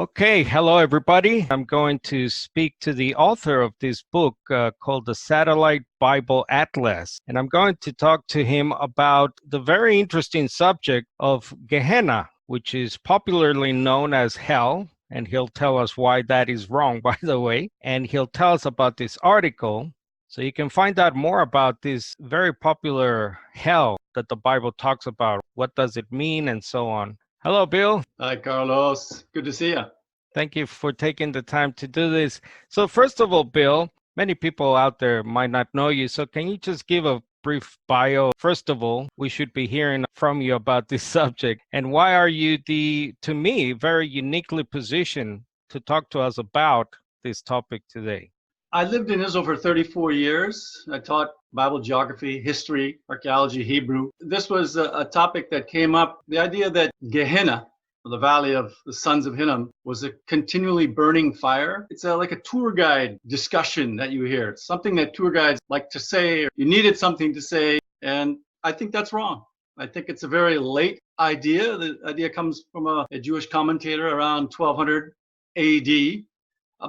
Okay, hello everybody. I'm going to speak to the author of this book called the Satellite Bible Atlas, and I'm going to talk to him about the very interesting subject of Gehenna, which is popularly known as hell, and he'll tell us why that is wrong, by the way, and he'll tell us about this article, so you can find out more about this very popular hell that the Bible talks about. What does it mean, and so on. Hello, Bill. Hi, Carlos. Good to see you. Thank you for taking the time to do this. So first of all, Bill, many people out there might not know you. So can you just give a brief bio? First of all, we should be hearing from you about this subject. And why are you to me, very uniquely positioned to talk to us about this topic today? I lived in Israel for 34 years. I taught Bible geography, history, archaeology, Hebrew. This was a topic that came up, the idea that Gehenna, the Valley of the Sons of Hinnom, was a continually burning fire. It's like a tour guide discussion that you hear. It's something that tour guides like to say, or you needed something to say, and I think that's wrong. I think it's a very late idea. The idea comes from a Jewish commentator around 1200 AD,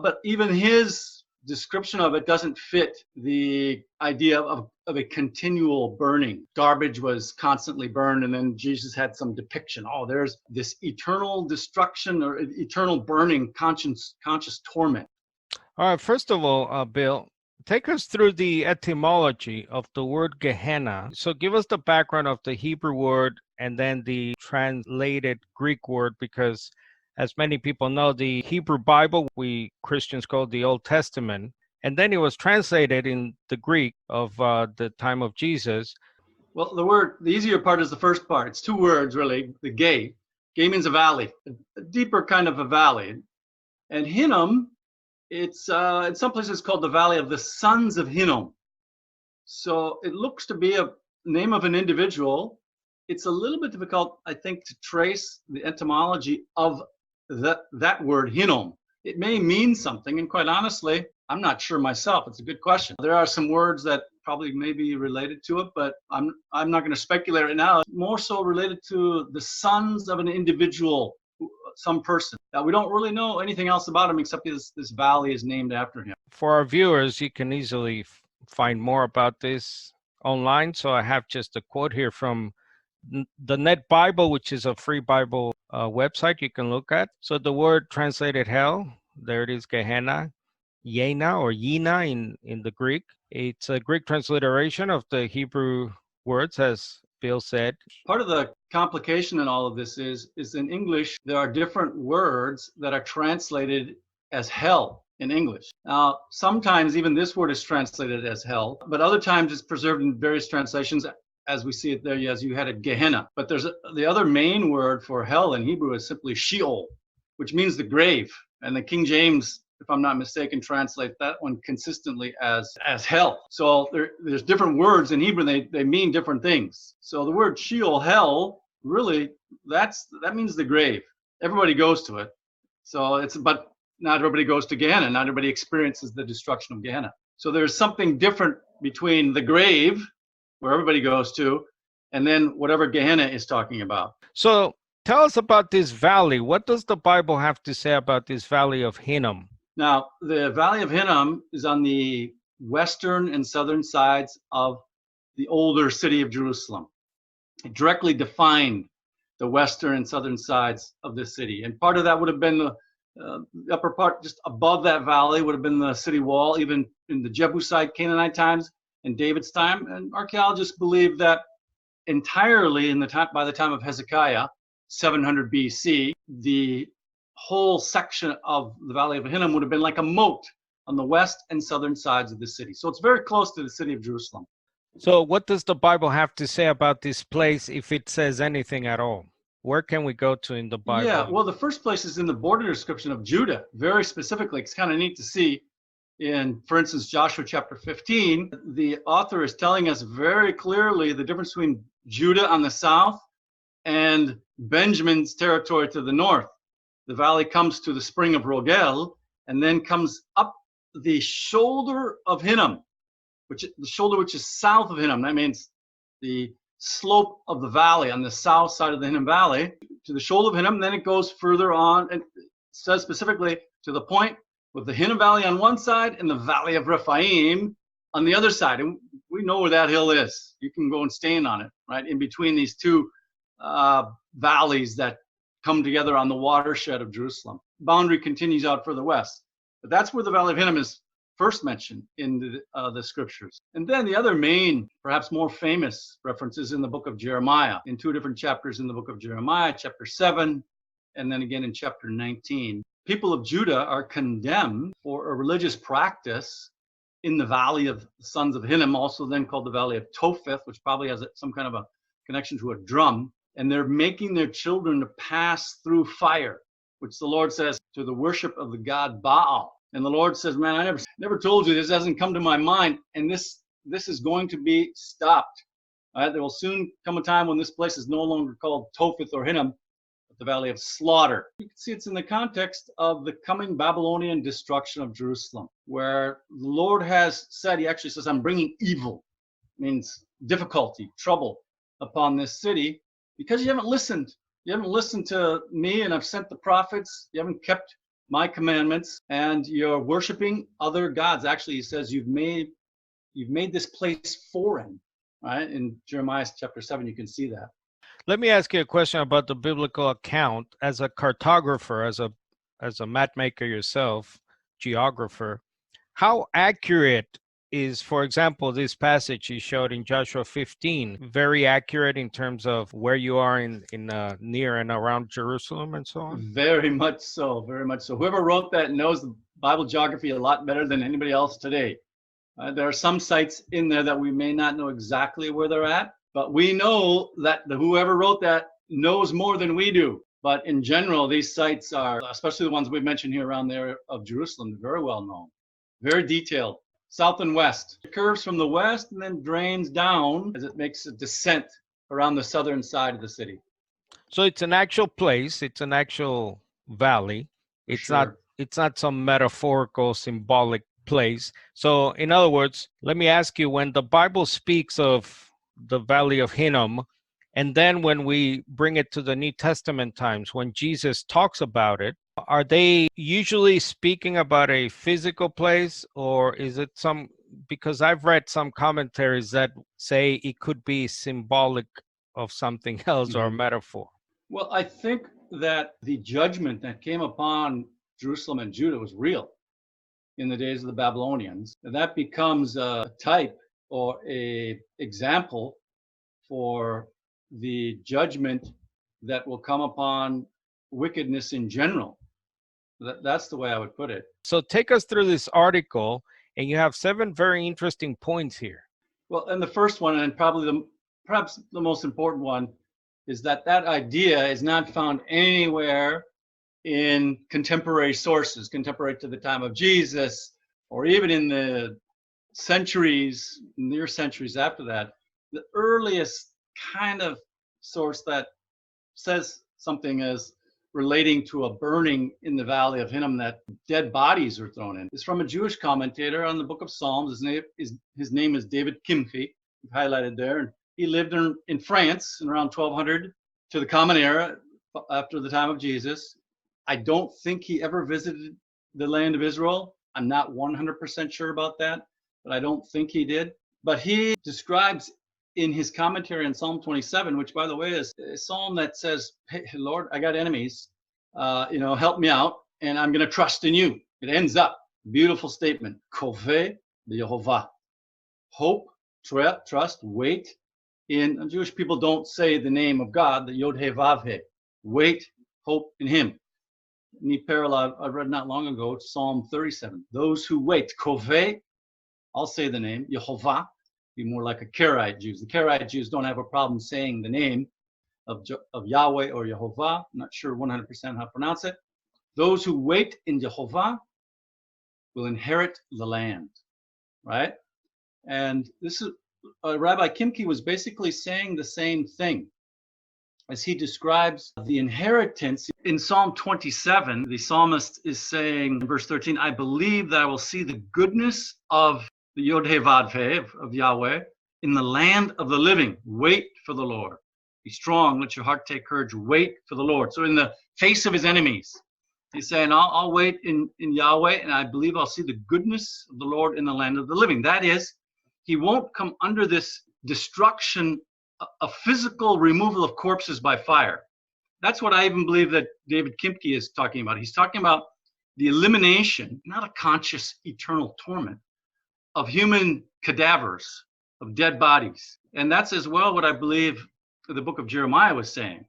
but even his description of it doesn't fit the idea of a continual burning. Garbage was constantly burned, and then Jesus had some depiction. Oh, there's this eternal destruction or eternal burning, conscious torment. All right, first of all, Bill, take us through the etymology of the word Gehenna. So give us the background of the Hebrew word and then the translated Greek word, because as many people know, the Hebrew Bible, we Christians call the Old Testament, and then it was translated in the Greek of the time of Jesus. Well, the easier part is the first part. It's two words, really. The Gay. Gay means a valley, a deeper kind of a valley. And Hinnom, it's in some places called the Valley of the Sons of Hinnom. So it looks to be a name of an individual. It's a little bit difficult, I think, to trace the etymology of that word Hinnom. It may mean something, and quite honestly, I'm not sure myself. It's a good question. There are some words that probably may be related to it, but I'm not going to speculate right now. It's more so related to the sons of an individual, some person. Now, we don't really know anything else about him except this valley is named after him. For our viewers, you can easily find more about this online. So I have just a quote here from the Net Bible, which is a free Bible website you can look at. So the word translated hell, there it is, Gehenna, Yena or Yina in the Greek. It's a Greek transliteration of the Hebrew words, as Bill said. Part of the complication in all of this is in English, there are different words that are translated as hell in English. Now, sometimes even this word is translated as hell, but other times it's preserved in various translations as we see it there, as you had a Gehenna. But there's the other main word for hell in Hebrew is simply Sheol, which means the grave. And the King James, if I'm not mistaken, translates that one consistently as hell. So there's different words in Hebrew, they mean different things. So the word Sheol, hell, really, that means the grave. Everybody goes to it. So but not everybody goes to Gehenna. Not everybody experiences the destruction of Gehenna. So there's something different between the grave, where everybody goes to, and then whatever Gehenna is talking about. So tell us about this valley. What does the Bible have to say about this Valley of Hinnom? Now, the Valley of Hinnom is on the western and southern sides of the older city of Jerusalem. It directly defined the western and southern sides of the city. And part of that would have been the upper part, just above that valley, would have been the city wall, even in the Jebusite Canaanite times, in David's time. And archaeologists believe that entirely by the time of Hezekiah, 700 BC, the whole section of the Valley of Hinnom would have been like a moat on the west and southern sides of the city. So it's very close to the city of Jerusalem. So what does the Bible have to say about this place, if it says anything at all? Where can we go to in the Bible? Yeah, well, the first place is in the border description of Judah, very specifically. It's kind of neat to see. For instance, Joshua chapter 15, the author is telling us very clearly the difference between Judah on the south and Benjamin's territory to the north. The valley comes to the spring of Rogel and then comes up the shoulder of Hinnom, which is south of Hinnom. That means the slope of the valley on the south side of the Hinnom Valley to the shoulder of Hinnom. Then it goes further on, and says specifically to the point with the Hinnom Valley on one side and the Valley of Rephaim on the other side. And we know where that hill is. You can go and stand on it, right? In between these two valleys that come together on the watershed of Jerusalem. Boundary continues out further west. But that's where the Valley of Hinnom is first mentioned in the scriptures. And then the other main, perhaps more famous references in the book of Jeremiah, in two different chapters in the book of Jeremiah, chapter 7, and then again in chapter 19. People of Judah are condemned for a religious practice in the Valley of the Sons of Hinnom, also then called the Valley of Topheth, which probably has some kind of a connection to a drum. And they're making their children to pass through fire, which the Lord says to the worship of the god Baal. And the Lord says, man, I never told you, this hasn't come to my mind, and this is going to be stopped. All right, there will soon come a time when this place is no longer called Topheth or Hinnom, but the Valley of Slaughter. You can see it's in the context of the coming Babylonian destruction of Jerusalem, where the Lord has said, he actually says, I'm bringing evil, means difficulty, trouble upon this city, because you haven't listened. You haven't listened to me, and I've sent the prophets. You haven't kept my commandments, and you're worshiping other gods. Actually, he says you've made this place foreign. Right? In Jeremiah chapter 7, you can see that. Let me ask you a question about the biblical account. As a cartographer, as a map maker yourself, geographer, how accurate is, for example, this passage you showed in Joshua 15, very accurate in terms of where you are in near and around Jerusalem and so on? Very much so, very much so. Whoever wrote that knows the Bible geography a lot better than anybody else today. There are some sites in there that we may not know exactly where they're at, but we know that whoever wrote that knows more than we do. But in general, these sites are, especially the ones we've mentioned here around there of Jerusalem, very well known, very detailed. South and west. It curves from the west and then drains down as it makes a descent around the southern side of the city. So it's an actual place. It's an actual valley. It's not some metaphorical, symbolic place. So in other words, let me ask you, when the Bible speaks of the Valley of Hinnom, and then when we bring it to the New Testament times, when Jesus talks about it, are they usually speaking about a physical place, or is it because I've read some commentaries that say it could be symbolic of something else or a metaphor? Well, I think that the judgment that came upon Jerusalem and Judah was real in the days of the Babylonians. And that becomes a type or a example for the judgment that will come upon wickedness in general. That's the way I would put it. So take us through this article, and you have 7 very interesting points here. Well, and the first one, and perhaps the most important one, is that idea is not found anywhere in contemporary sources, contemporary to the time of Jesus, or even in the centuries, near centuries after that. The earliest kind of source that says something as relating to a burning in the Valley of Hinnom that dead bodies are thrown in is from a Jewish commentator on the book of Psalms. His name is David Kimche, highlighted there. And he lived in France in around 1200 to the Common Era after the time of Jesus. I don't think he ever visited the land of Israel. I'm not 100% sure about that, but I don't think he did. But he describes in his commentary on Psalm 27, which, by the way, is a psalm that says, hey, Lord, I got enemies, help me out, and I'm going to trust in you. It ends up, beautiful statement, Koveh Yehovah. Hope, trust, wait. In Jewish people don't say the name of God, the Yod He Vav He. Wait, hope in him. Neat parallel I read not long ago, Psalm 37. Those who wait, Koveh, I'll say the name, Yehovah, be more like a Karaite Jews. The Karaite Jews don't have a problem saying the name of Yahweh or Yehovah. I'm not sure 100% how to pronounce it. Those who wait in Yehovah will inherit the land, right? And this is Rabbi Kimche was basically saying the same thing as he describes the inheritance. In Psalm 27, the psalmist is saying in verse 13, I believe that I will see the goodness of the Yod He Vav He of Yahweh in the land of the living. Wait for the Lord. Be strong, let your heart take courage. Wait for the Lord. So in the face of his enemies, He's saying, I'll wait in Yahweh, and I believe I'll see the goodness of the Lord in the land of the living. That is, he won't come under this destruction, a physical removal of corpses by fire. That's what I even believe that David Kimke is talking about. He's talking about the elimination, not a conscious eternal torment, of human cadavers, of dead bodies. And that's as well what I believe the book of Jeremiah was saying.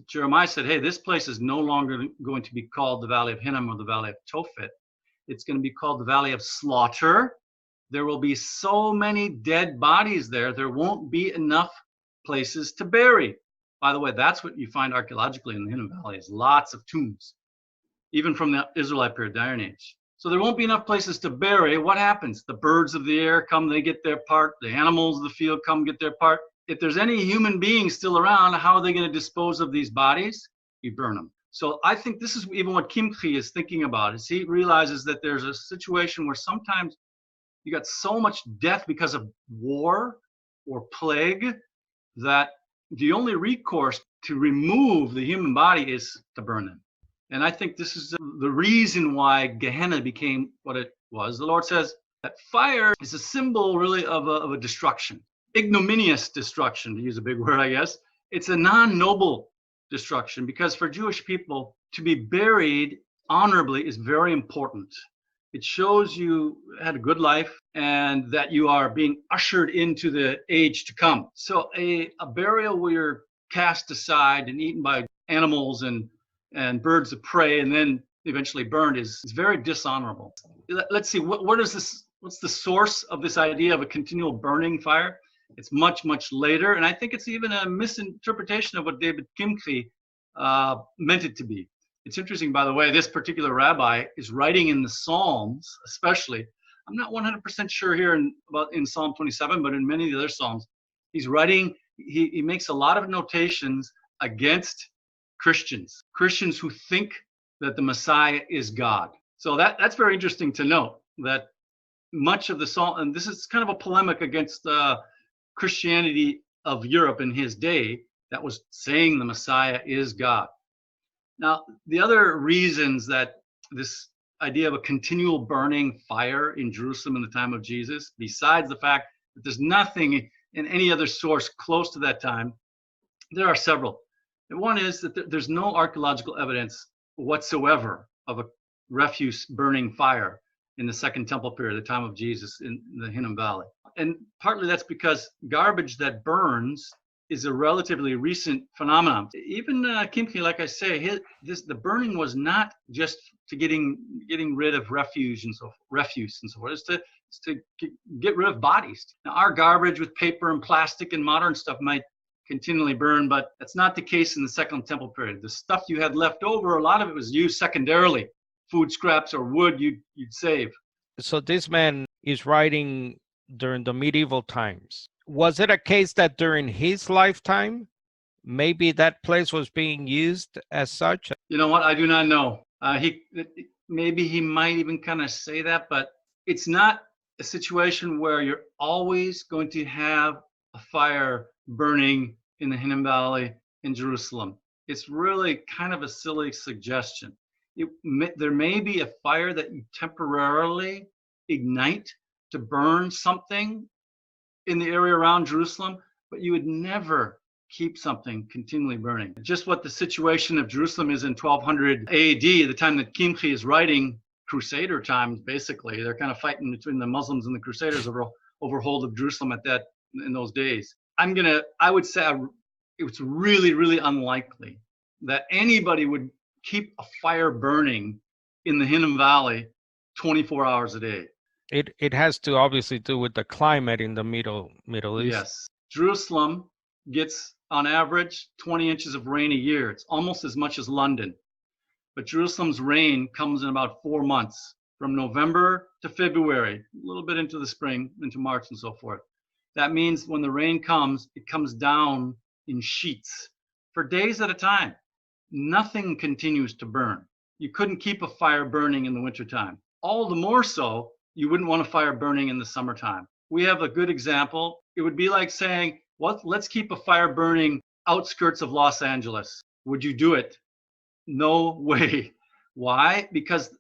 Jeremiah said, hey, this place is no longer going to be called the Valley of Hinnom or the Valley of Tophet. It's going to be called the Valley of Slaughter. There will be so many dead bodies there, there won't be enough places to bury. By the way, that's what you find archaeologically in the Hinnom Valley, is lots of tombs, even from the Israelite period, the Iron Age. So there won't be enough places to bury. What happens? The birds of the air come, they get their part. The animals of the field come, get their part. If there's any human beings still around, how are they going to dispose of these bodies? You burn them. So I think this is even what Kimchi is thinking about, is he realizes that there's a situation where sometimes you got so much death because of war or plague that the only recourse to remove the human body is to burn them. And I think this is the reason why Gehenna became what it was. The Lord says that fire is a symbol really of a destruction. Ignominious destruction, to use a big word, I guess. It's a non-noble destruction, because for Jewish people to be buried honorably is very important. It shows you had a good life and that you are being ushered into the age to come. So a burial where you're cast aside and eaten by animals and birds of prey and then eventually burned is very dishonorable. Let's see, what is this? What's the source of this idea of a continual burning fire? It's much, much later, and I think it's even a misinterpretation of what David Kimchi meant it to be. It's interesting, by the way, this particular rabbi is writing in the Psalms, especially. I'm not 100% sure here in Psalm 27, but in many of the other Psalms, he's writing, he makes a lot of notations against Christians who think that the Messiah is God. So that's very interesting to note, that much of the Psalm, and this is kind of a polemic against Christianity of Europe in his day, that was saying the Messiah is God. Now, the other reasons that this idea of a continual burning fire in Jerusalem in the time of Jesus, besides the fact that there's nothing in any other source close to that time, there are several. And one is that there's no archaeological evidence whatsoever of a refuse burning fire in the Second Temple period, the time of Jesus in the Hinnom Valley. And partly that's because garbage that burns is a relatively recent phenomenon. Even Kimchi, like I say, the burning was not just to getting rid of refuse and so forth. It's to get rid of bodies. Now, our garbage with paper and plastic and modern stuff might continually burn, but that's not the case in the Second Temple period. The stuff you had left over, a lot of it was used secondarily. Food scraps or wood you'd save. So this man is writing during the medieval times. Was it a case that during his lifetime, maybe that place was being used as such? You know what? I do not know. Maybe he might even kind of say that, but it's not a situation where you're always going to have a fire burning in the Hinnom Valley in Jerusalem. It's really kind of a silly suggestion. There may be a fire that you temporarily ignite to burn something in the area around Jerusalem, but you would never keep something continually burning. Just what the situation of Jerusalem is in 1200 AD, the time that Kimchi is writing, Crusader times, basically. They're kind of fighting between the Muslims and the Crusaders over hold of Jerusalem in those days. I would say it's really, really unlikely that anybody would keep a fire burning in the Hinnom Valley 24 hours a day. It has to obviously do with the climate in the Middle East. Yes. Jerusalem gets on average 20 inches of rain a year. It's almost as much as London. But Jerusalem's rain comes in about 4 months, from November to February, a little bit into the spring, into March and so forth. That means when the rain comes, it comes down in sheets for days at a time. Nothing continues to burn. You couldn't keep a fire burning in the wintertime. All the more so, you wouldn't want a fire burning in the summertime. We have a good example. It would be like saying, well, let's keep a fire burning outskirts of Los Angeles. Would you do it? No way. Why? Because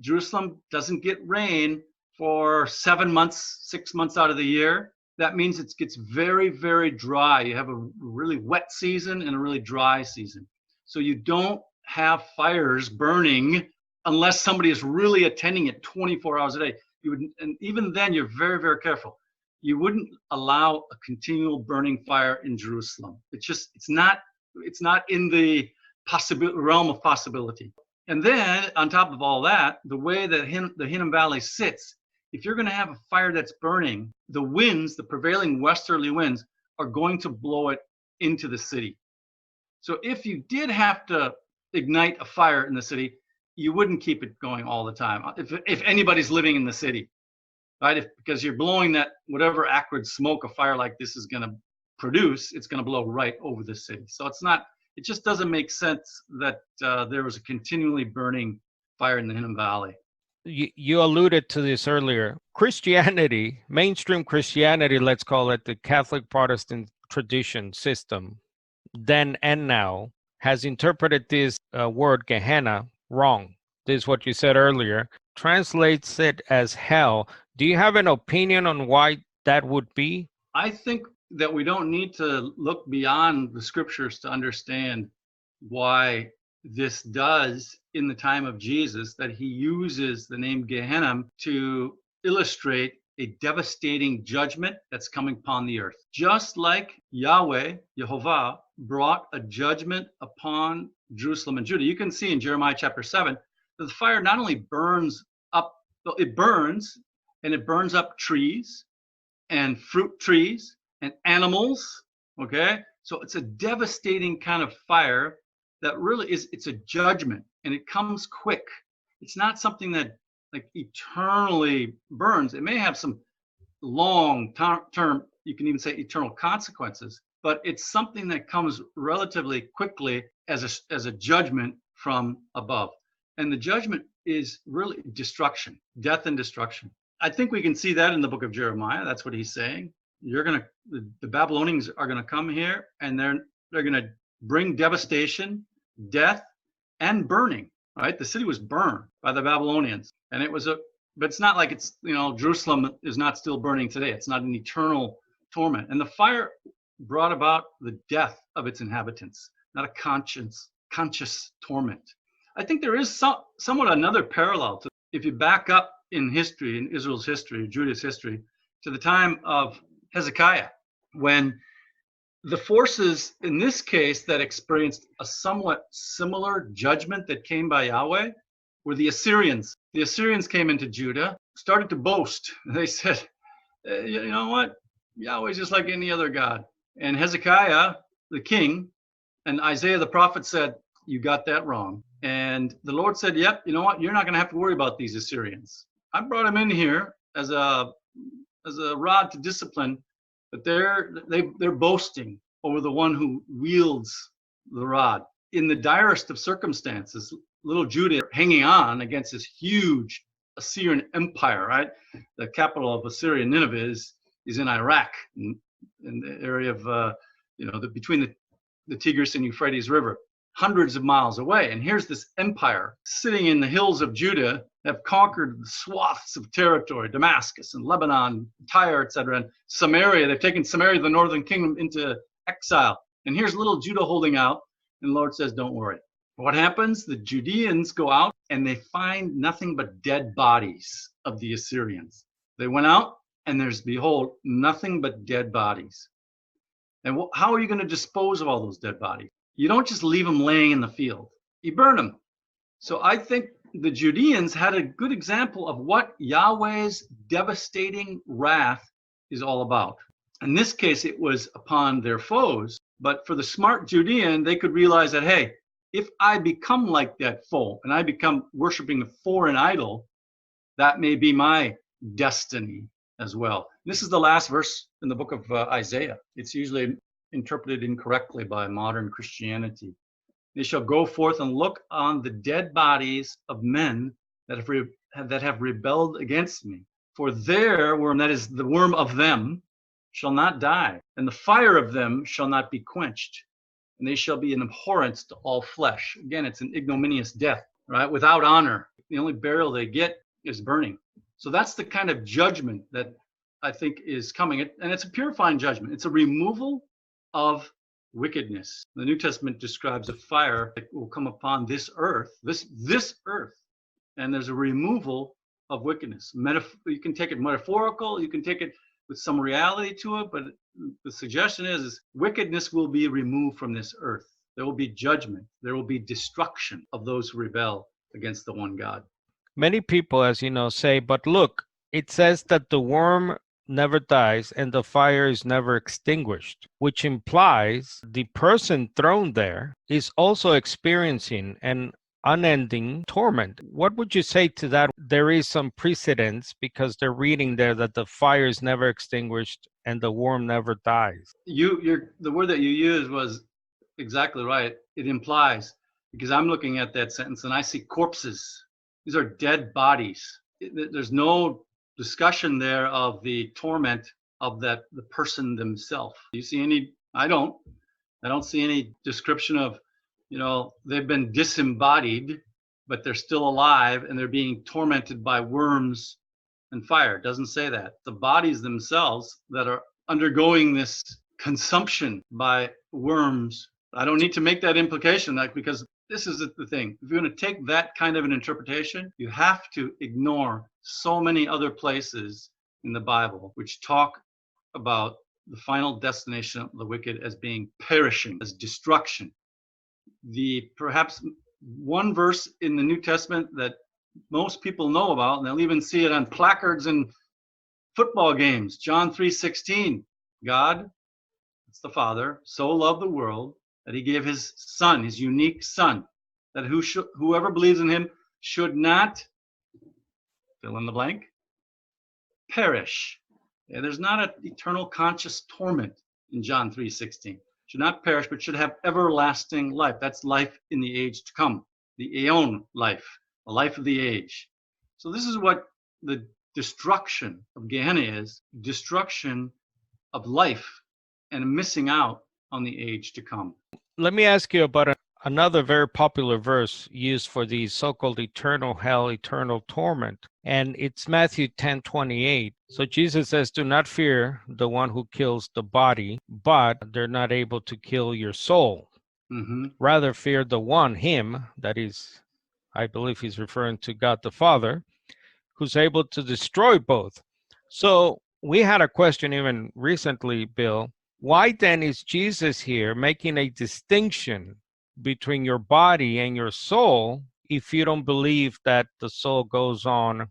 Jerusalem doesn't get rain for 7 months, 6 months out of the year. That means it gets very, very dry. You have a really wet season and a really dry season. So you don't have fires burning unless somebody is really attending it 24 hours a day. You would, and even then, you're very, very careful. You wouldn't allow a continual burning fire in Jerusalem. It's not in the realm of possibility. And then on top of all that, the way that the Hinnom Valley sits, if you're going to have a fire that's burning, the winds, the prevailing westerly winds, are going to blow it into the city. So if you did have to ignite a fire in the city, you wouldn't keep it going all the time. If anybody's living in the city, right? Because you're blowing that whatever acrid smoke a fire like this is going to produce, it's going to blow right over the city. So it just doesn't make sense that there was a continually burning fire in the Hinnom Valley. You alluded to this earlier. Christianity, mainstream Christianity, let's call it the Catholic Protestant tradition system, then and now, has interpreted this word Gehenna wrong. This is what you said earlier. Translates it as hell. Do you have an opinion on why that would be? I think that we don't need to look beyond the scriptures to understand why this does in the time of Jesus, that he uses the name Gehenna to illustrate a devastating judgment that's coming upon the earth. Just like Yahweh, Jehovah, brought a judgment upon Jerusalem and Judah. You can see in Jeremiah chapter 7 that the fire not only burns up, it burns up trees and fruit trees and animals, okay? So it's a devastating kind of fire that really it's a judgment, and it comes quick. It's not something that like eternally burns. It may have some long term, you can even say eternal consequences, but it's something that comes relatively quickly as a judgment from above. And the judgment is really destruction, death and destruction. I think we can see that in the book of Jeremiah. That's what he's saying. The Babylonians are gonna come here, and they're gonna bring devastation, death, and burning. Right? The city was burned by the Babylonians, and but it's not like Jerusalem is not still burning today. It's not an eternal torment. And the fire brought about the death of its inhabitants, not a conscious torment. I think there is somewhat another parallel to, if you back up in history, in Israel's history, Judah's history, to the time of Hezekiah, when the forces in this case that experienced a somewhat similar judgment that came by Yahweh were the Assyrians. The Assyrians came into Judah, started to boast. They said, you know what? Yahweh's just like any other God. And Hezekiah, the king, and Isaiah the prophet said, you got that wrong. And the Lord said, yep, you know what? You're not going to have to worry about these Assyrians. I brought them in here as a rod to discipline, but they're boasting over the one who wields the rod. In the direst of circumstances, little Judah hanging on against this huge Assyrian empire, right? The capital of Assyria, Nineveh, is in Iraq, in the area of, between the Tigris and Euphrates River, hundreds of miles away. And here's this empire sitting in the hills of Judah, have conquered swaths of territory, Damascus and Lebanon, Tyre, etc., and Samaria. They've taken Samaria, the northern kingdom, into exile. And here's little Judah holding out, and the Lord says, don't worry. What happens? The Judeans go out, and they find nothing but dead bodies of the Assyrians. They went out, and there's, behold, nothing but dead bodies. And how are you going to dispose of all those dead bodies? You don't just leave them laying in the field. You burn them. So I think the Judeans had a good example of what Yahweh's devastating wrath is all about. In this case, it was upon their foes. But for the smart Judean, they could realize that, hey, if I become like that foe and I become worshiping a foreign idol, that may be my destiny as well. This is the last verse in the book of Isaiah. It's usually interpreted incorrectly by modern Christianity. They shall go forth and look on the dead bodies of men that have rebelled against me. For their worm, that is the worm of them, shall not die, and the fire of them shall not be quenched, and they shall be an abhorrence to all flesh. Again, it's an ignominious death. right? Without honor. The only burial they get is burning. So that's the kind of judgment that I think is coming. And it's a purifying judgment. It's a removal of wickedness. The New Testament describes a fire that will come upon this earth, this earth, and there's a removal of wickedness. You can take it metaphorical, you can take it with some reality to it, but the suggestion is wickedness will be removed from this earth. There will be judgment. There will be destruction of those who rebel against the one God. Many people, as you know, say, but look, it says that the worm never dies and the fire is never extinguished, which implies the person thrown there is also experiencing an unending torment. What would you say to that? There is some precedence because they're reading there that the fire is never extinguished and the worm never dies. The word that you used was exactly right. It implies, because I'm looking at that sentence and I see corpses. These are dead bodies. There's no discussion there of the torment of the person themselves. Do you see any? I don't see any description of, they've been disembodied, but they're still alive and they're being tormented by worms and fire. It doesn't say that. The bodies themselves that are undergoing this consumption by worms. I don't need to make that implication, because this is the thing. If you're going to take that kind of an interpretation, you have to ignore so many other places in the Bible which talk about the final destination of the wicked as being perishing, as destruction. The perhaps one verse in the New Testament that most people know about, and they'll even see it on placards in football games, John 3:16. God, it's the Father, so loved the world that he gave his son, his unique son, that whoever believes in him should not, fill in the blank, perish. Yeah, there's not an eternal conscious torment in John 3:16. Should not perish, but should have everlasting life. That's life in the age to come, the aeon life, the life of the age. So this is what the destruction of Gehenna is, destruction of life and missing out on the age to come. Let me ask you about another very popular verse used for the so-called eternal hell, eternal torment, and it's Matthew 10:28. So Jesus says, do not fear the one who kills the body, but they're not able to kill your soul. Mm-hmm. Rather fear the one, him, that is, I believe he's referring to God the Father, who's able to destroy both. So we had a question even recently, Bill. Why then is Jesus here making a distinction between your body and your soul if you don't believe that the soul goes on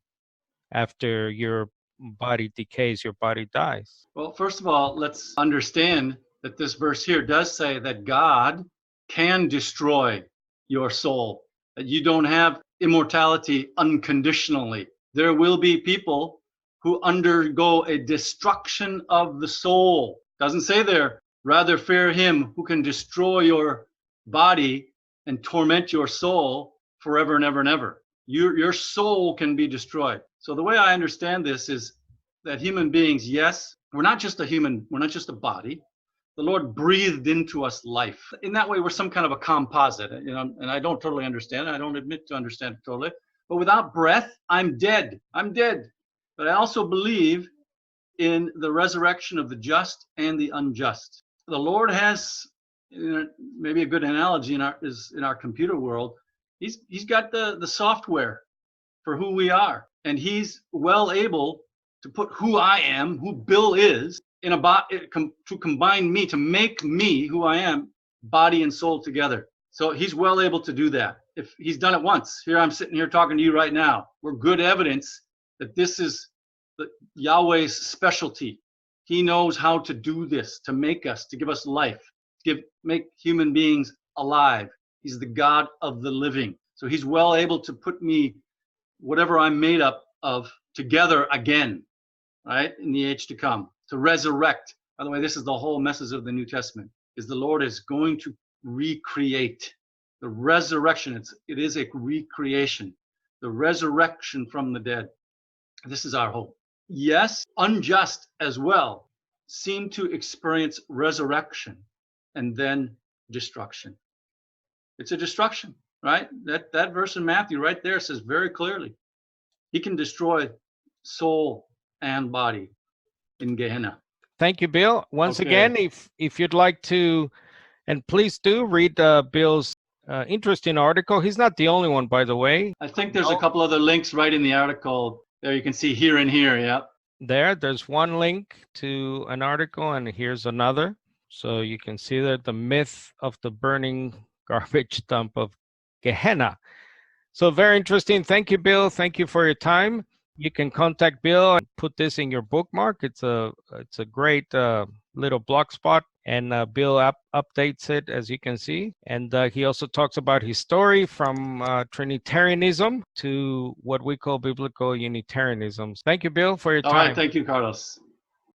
after your body decays, your body dies? Well, first of all, let's understand that this verse here does say that God can destroy your soul, that you don't have immortality unconditionally. There will be people who undergo a destruction of the soul. Doesn't say there, rather fear him who can destroy your body and torment your soul forever and ever and ever. Your soul can be destroyed. So the way I understand this is that human beings, yes, we're not just a body. The Lord breathed into us life. In that way, we're some kind of a composite, and I don't totally understand it. I don't admit to understand it totally. But without breath, I'm dead. I'm dead. But I also believe in the resurrection of the just and the unjust. The Lord has, maybe a good analogy is in our computer world. He's got the software for who we are, and he's well able to put who I am, who Bill is, in to combine me, to make me who I am, body and soul together. So he's well able to do that. If he's done it once, here I'm sitting here talking to you right now. We're good evidence that this is Yahweh's specialty. He knows how to do this, to make us, to give us life, make human beings alive. He's the God of the living. So he's well able to put me, whatever I'm made up of, together again, right, in the age to come, to resurrect. By the way, this is the whole message of the New Testament, is the Lord is going to recreate. The resurrection, it is a recreation, the resurrection from the dead. This is our hope. Yes, unjust as well seem to experience resurrection and then destruction. It's a destruction. right? That verse in Matthew right there says very clearly, he can destroy soul and body in Gehenna. Thank you, Bill. Once Okay. again, if you'd like to, and please do read Bill's interesting article. He's not the only one, by the way. I think there's a couple other links right in the article. There you can see here and here. Yeah. There's one link to an article, and here's another. So you can see that the myth of the burning garbage dump of Gehenna. So very interesting. Thank you, Bill. Thank you for your time. You can contact Bill and put this in your bookmark. It's a great little blog spot, and Bill updates it, as you can see. And he also talks about his story from Trinitarianism to what we call biblical Unitarianism. Thank you, Bill, for your time. All right. Thank you, Carlos.